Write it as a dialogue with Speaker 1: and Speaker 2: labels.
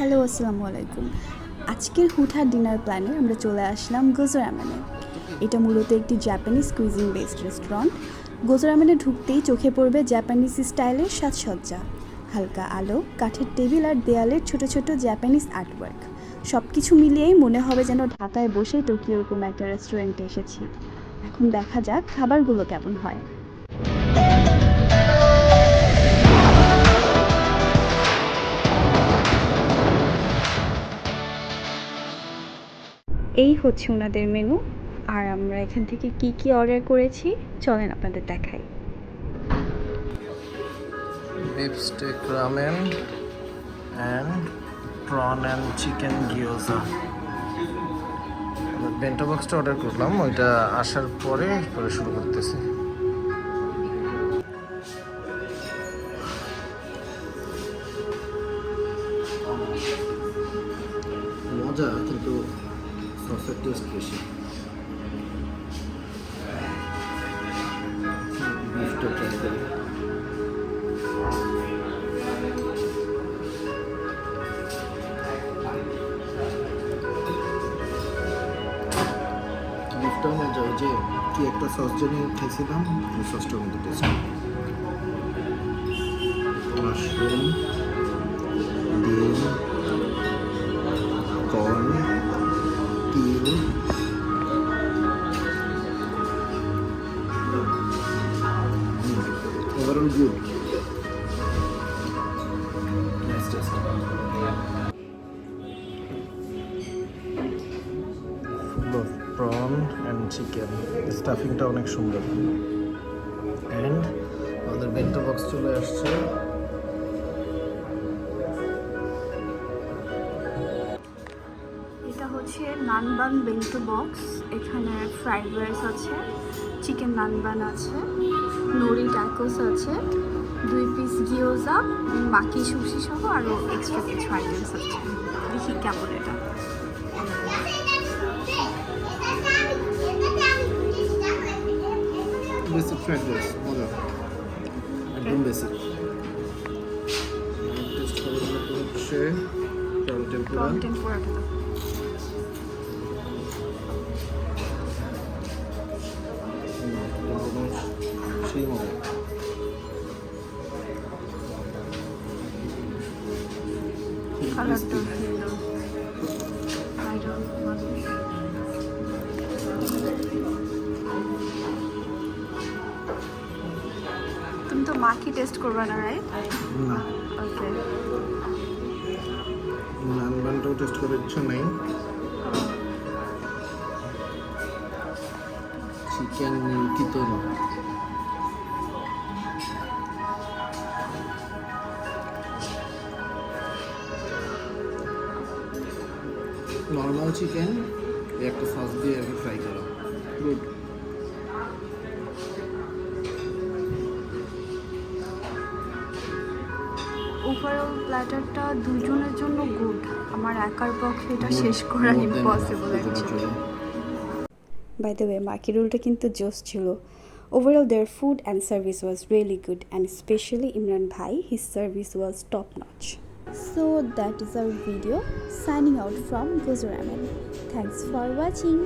Speaker 1: Hello, আসসালামু আলাইকুম। আজকের হুটহাট ডিনার প্ল্যানে আমরা চলে আসলাম গোজো রামেনে। এটা মূলত একটি Japanese cuisine based restaurant. Gojo রামেনে ঢুকতেই চোখে পড়বে জাপানিজ স্টাইলের সাজসজ্জা, হালকা আলো, কাঠের টেবিল আর দেয়ালের ছোট ছোট জাপানিজ আর্টওয়ার্ক। সব কিছু মিলিয়েই মনে হবে যেন ঢাকায় বসে টোকিওর কোনো একটা রেস্টুরেন্টে এসেছি। এখন দেখা যাক খাবারগুলো কেমন হয়। এই হচ্ছে ওনাদের মেনু। আর আমরা এখান থেকে কি কি অর্ডার করেছি চলেন আপনাদের দেখাই।
Speaker 2: beef steak ramen and prawn and chicken gyoza. Bento বক্সটা অর্ডার করলাম, ওইটা আসার পরে শুরু করতেছি। মজা, কিন্তু সসের টেস্ট বেশি। বিফটা ট্রাই করি। বিফটাও মজা, ওই যে কি একটা সস জানি খাইছিলাম, ওই সসটাও কিন্তু টেস্ট। মাশরুম, ডিম, কর্ন, তিল, overall good. Nice taste. Full of prawn and chicken, স্টাফিংটা অনেক সুন্দর। অ্যান্ড আমাদের বেন্টো বক্স চলে আসছে।
Speaker 1: এটা হচ্ছে নানবান বেন্টো বক্স। এখানে ফ্রাইড রাইস আছে, চিকেন নানবান আছে, নরি ট্যাকোস আছে, 2 পিস গিয়োজা, বাকি সুশি সহ আরও এক্সট্রা কিছু আইটেমস আছে। দেখি কেমন এটা।
Speaker 2: বেসিক ফ্রাইড রাইস মজা, একদম বেসিক। টেস্ট করে হচ্ছে প্রন টেম্পুরা। সেই মজা।
Speaker 1: কালারটা তুমি তো মাখি টেস্ট করবে না, রাইট?
Speaker 2: না,
Speaker 1: ওকে।
Speaker 2: নানবানটাও টেস্ট করার ইচ্ছা নাই। চিকেন কিতোরি, নর্মাল চিকেন একটা সস দিয়ে আমি ফ্রাই করা, গুড।
Speaker 1: ওভারঅল প্ল্যাটারটা দুজনের জন্য গুড। আমার একার পক্ষে এটা শেষ করা impossible actually. By the way, maki রোলটা কিন্তু জোস ছিল। Overall, their food and service was really good, and especially Imran Bhai, his service was top notch. So that is our video. Signing out from Gojo Ramen. Thanks for watching.